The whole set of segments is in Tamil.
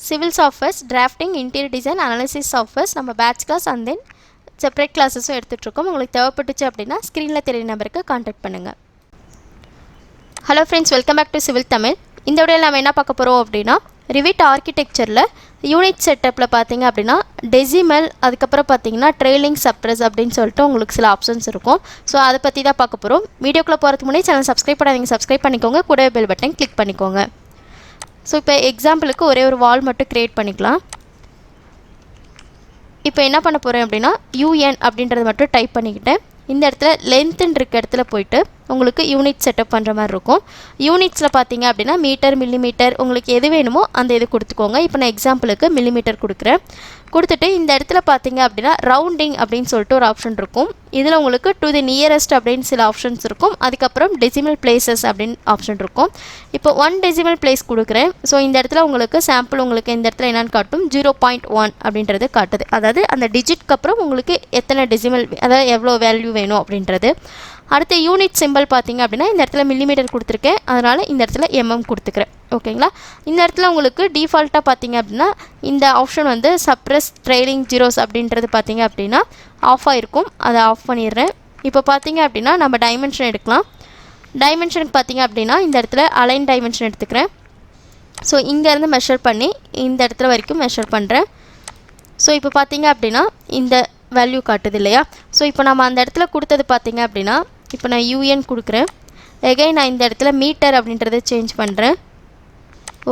Civil softwares, drafting, interior design, analysis softwares நம்ம batch class and then separate கிளாஸஸும் எடுத்துகிட்ருக்கோம். உங்களுக்கு தேவைப்பட்டுச்சு அப்படின்னா ஸ்க்ரீனில் தெரிய நம்பருக்கு கான்டாக்ட் பண்ணுங்கள். Hello friends, welcome back to civil Tamil. இந்த வீடியோவில் நம்ம என்ன பார்க்க போகிறோம் அப்படின்னா, ரிவிட் ஆர்கிடெக்சரில் யூனிட் செட்டப்பில் பார்த்தீங்க அப்படின்னா டெசிமல், அதுக்கப்புறம் பார்த்தீங்கன்னா ட்ரெயிலிங் சப்ரஸ் அப்படின்னு சொல்லிட்டு உங்களுக்கு சில ஆப்ஷன்ஸ் இருக்கும். ஸோ அதை பற்றி தான் பார்க்க போகிறோம். வீடியோக்குள்ளே போகிறதுக்கு முன்னாடி சேனல் சப்ஸ்கிரைப் பண்ணாதீங்க, சப்ஸ்கிரைப் பண்ணிக்கோங்க, கூட பெல் பட்டன் கிளிக் பண்ணிக்கோங்க. ஸோ இப்போ எக்ஸாம்பிளுக்கு ஒரே ஒரு வால் மட்டும் க்ரியேட் பண்ணிக்கலாம். இப்போ என்ன பண்ண போகிறேன் அப்படின்னா UN அப்படின்றது மட்டும் டைப் பண்ணிக்கிட்டேன். இந்த இடத்துல லென்த்துன்னு இருக்க இடத்துல போயிட்டு உங்களுக்கு யூனிட் செட்டப் பண்ணுற மாதிரி இருக்கும். யூனிட்ஸில் பார்த்தீங்க அப்படின்னா மீட்டர், மில்லிமீட்டர், உங்களுக்கு எது வேணுமோ அந்த இது கொடுத்துக்கோங்க. இப்போ நான் எக்ஸாம்பிளுக்கு மில்லிமீட்டர் கொடுக்குறேன். கொடுத்துட்டு இந்த இடத்துல பார்த்தீங்க அப்படின்னா ரவுண்டிங் அப்படின்னு சொல்லிட்டு ஒரு ஆப்ஷன் இருக்கும். இதில் உங்களுக்கு டு தி நியரஸ்ட் அப்படின்னு சில ஆப்ஷன்ஸ் இருக்கும். அதுக்கப்புறம் டெசிமல் பிளேசஸ் அப்படின்னு ஆப்ஷன் இருக்கும். இப்போ 1 டெசிமல் பிளேஸ் கொடுக்குறேன். ஸோ இந்த இடத்துல உங்களுக்கு சாம்பிள் உங்களுக்கு இந்த இடத்துல என்னென்னு காட்டும், 0.1 அப்படின்றது காட்டுது. அதாவது அந்த டிஜிட்க்கு அப்புறம் உங்களுக்கு எத்தனை டெசிமல், அதாவது எவ்வளோ வேல்யூ வேணும் அப்படின்றது. அடுத்து யூனிட் சிம்பிள் பார்த்தீங்க அப்படின்னா இந்த இடத்துல மில்லிமீட்டர் கொடுத்துருக்கேன், அதனால் இந்த இடத்துல MM கொடுத்துக்கிறேன். ஓகேங்களா. இந்த இடத்துல உங்களுக்கு டிஃபால்ட்டாக பார்த்தீங்க அப்படின்னா இந்த ஆப்ஷன் வந்து சப்ரஸ் ட்ரெயிலிங் ஜீரோஸ் அப்படின்றது பார்த்தீங்க அப்படின்னா ஆஃப் ஆகிருக்கும். அதை ஆஃப் பண்ணிடுறேன். இப்போ பார்த்தீங்க அப்படின்னா நம்ம டைமென்ஷன் எடுக்கலாம். டைமென்ஷனுக்கு பார்த்தீங்க அப்படின்னா இந்த இடத்துல அலைன் டைமென்ஷன் எடுத்துக்கிறேன். ஸோ இங்கேருந்து மெஷர் பண்ணி இந்த இடத்துல வரைக்கும் மெஷர் பண்ணுறேன். ஸோ இப்போ பார்த்தீங்க அப்படின்னா இந்த வேல்யூ காட்டுது இல்லையா. ஸோ இப்போ நம்ம அந்த இடத்துல கொடுத்தது பார்த்தீங்க அப்படின்னா இப்போ நான் UN கொடுக்குறேன். எகைன் நான் இந்த இடத்துல மீட்டர் அப்படின்றத சேஞ்ச் பண்ணுறேன்.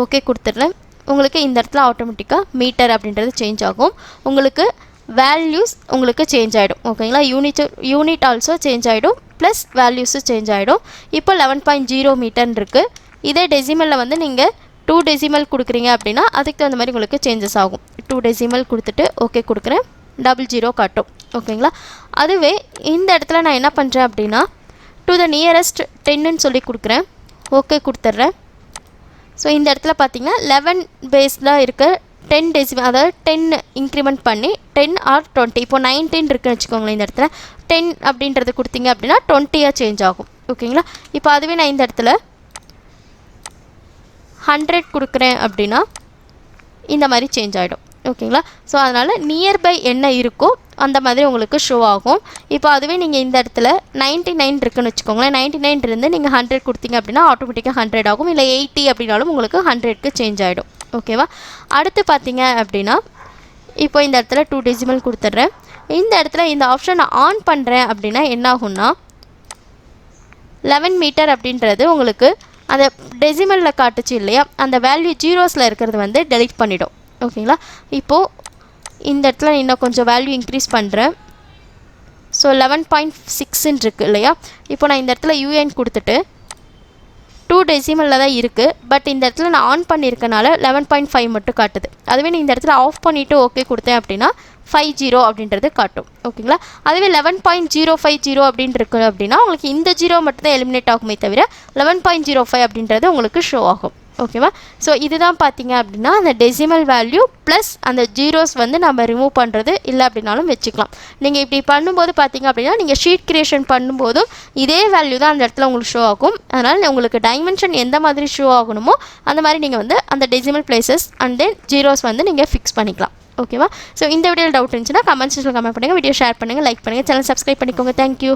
ஓகே கொடுத்துட்றேன். உங்களுக்கு இந்த இடத்துல ஆட்டோமேட்டிக்காக மீட்டர் அப்படின்றது சேஞ்ச் ஆகும். உங்களுக்கு வேல்யூஸ் உங்களுக்கு சேஞ்ச் ஆகிடும். ஓகேங்களா. யூனிட் ஆல்சோ சேஞ்ச் ஆகிடும், ப்ளஸ் வேல்யூஸும் சேஞ்ச் ஆகிடும். இப்போ 11.0 மீட்டர்னு இருக்குது. இதே டெசிமலில் வந்து நீங்கள் 2 டெசிமல் கொடுக்குறீங்க அப்படின்னா அதுக்கு தகுந்த மாதிரி உங்களுக்கு சேஞ்சஸ் ஆகும். 2 டெசிமல் கொடுத்துட்டு ஓகே கொடுக்குறேன். 00 காட்டும். ஓகேங்களா. அதுவே இந்த இடத்துல நான் என்ன பண்ணுறேன் அப்படின்னா டு த நியரஸ்ட் 10ன்னு சொல்லி கொடுக்குறேன். ஓகே கொடுத்துட்றேன். ஸோ இந்த இடத்துல பார்த்தீங்கன்னா 11 பேஸில் இருக்க 10 டெசிமல், அதாவது 10 இன்க்ரிமெண்ட் பண்ணி 10 ஆர் 20. இப்போ 19 இருக்குன்னு வச்சுக்கோங்களேன். இந்த இடத்துல 10 அப்படின்றது கொடுத்தீங்க அப்படின்னா 20 சேஞ்ச் ஆகும். ஓகேங்களா. இப்போ அதுவே நான் இந்த இடத்துல 100 கொடுக்குறேன் அப்படின்னா இந்த மாதிரி சேஞ்ச் ஆகிடும். ஓகேங்களா. ஸோ அதனால் நியர்பை என்ன இருக்கோ அந்த மாதிரி உங்களுக்கு ஷோ ஆகும். இப்போ அதுவே நீங்கள் இந்த இடத்துல 99 இருக்குன்னு வச்சுக்கோங்களேன். 99 இருந்து நீங்கள் 100 கொடுத்தீங்க அப்படின்னா ஆட்டோமேட்டிக்காக 100 ஆகும். இல்லை 80 அப்படின்னாலும் உங்களுக்கு 100க்கு சேஞ்ச் ஆகிடும். ஓகேவா. அடுத்து பார்த்தீங்க அப்படின்னா இப்போ இந்த இடத்துல 2 டெசிமல் கொடுத்துட்றேன். இந்த இடத்துல இந்த ஆப்ஷனை ஆன் பண்ணுறேன் அப்படின்னா என்ன ஆகும்னா 11 மீட்டர் அப்படின்றது உங்களுக்கு அந்த டெசிமலில் காட்டுச்சு இல்லையா, அந்த வேல்யூ ஜீரோஸில் இருக்கிறது வந்து டெலீட் பண்ணிடும். ஓகேங்களா. இப்போது இந்த இடத்துல இன்னும் கொஞ்சம் வேல்யூ இன்க்ரீஸ் பண்ணுறேன். ஸோ 11.6ன்னு இருக்குது இல்லையா. இப்போ நான் இந்த இடத்துல UN கொடுத்துட்டு 2 டெசிமலில் தான் இருக்குது. பட் இந்த இடத்துல நான் ஆன் பண்ணியிருக்கனால 11.5 மட்டும் காட்டுது. அதுவே நீ இந்த இடத்துல ஆஃப் பண்ணிவிட்டு ஓகே கொடுத்தேன் அப்படின்னா 50 அப்படின்றது காட்டும். ஓகேங்களா. அதுவே 11.050 அப்படின்னு இருக்குது அப்படின்னா உங்களுக்கு இந்த 0 மட்டும்தான் எலிமினேட் ஆகுமே தவிர 11.05 அப்படின்றது உங்களுக்கு ஷோ ஆகும். ஓகேவா. ஸோ இதுதான் பார்த்தீங்க அப்படின்னா அந்த டெசிமல் வேல்யூ ப்ளஸ் அந்த ஜீரோஸ் வந்து நம்ம ரிமூவ் பண்ணுறது இல்லை அப்படின்னாலும் வச்சுக்கலாம். நீங்கள் இப்படி பண்ணும்போது பார்த்தீங்க அப்படின்னா நீங்கள் ஷீட் கிரியேஷன் பண்ணும்போதும் இதே வேல்யூ தான் அந்த இடத்துல உங்களுக்கு ஷோ ஆகும். அதனால் உங்களுக்கு டைமென்ஷன் எந்த மாதிரி ஷோ ஆகணுமோ அந்த மாதிரி நீங்கள் வந்து அந்த decimal places and then zeros வந்து நீங்கள் ஃபிக்ஸ் பண்ணிக்கலாம். ஓகேவா. ஸோ இந்த வீடியோவில் டவுட் இருந்துச்சுன்னா கமெண்ட் செக்ஷனில் கமெண்ட் பண்ணுங்கள், வீடியோ ஷேர் பண்ணுங்கள், லைக் பண்ணுங்கள், சேனல் சப்ஸ்கிரைப் பண்ணிக்கோங்க. தேங்க்யூ.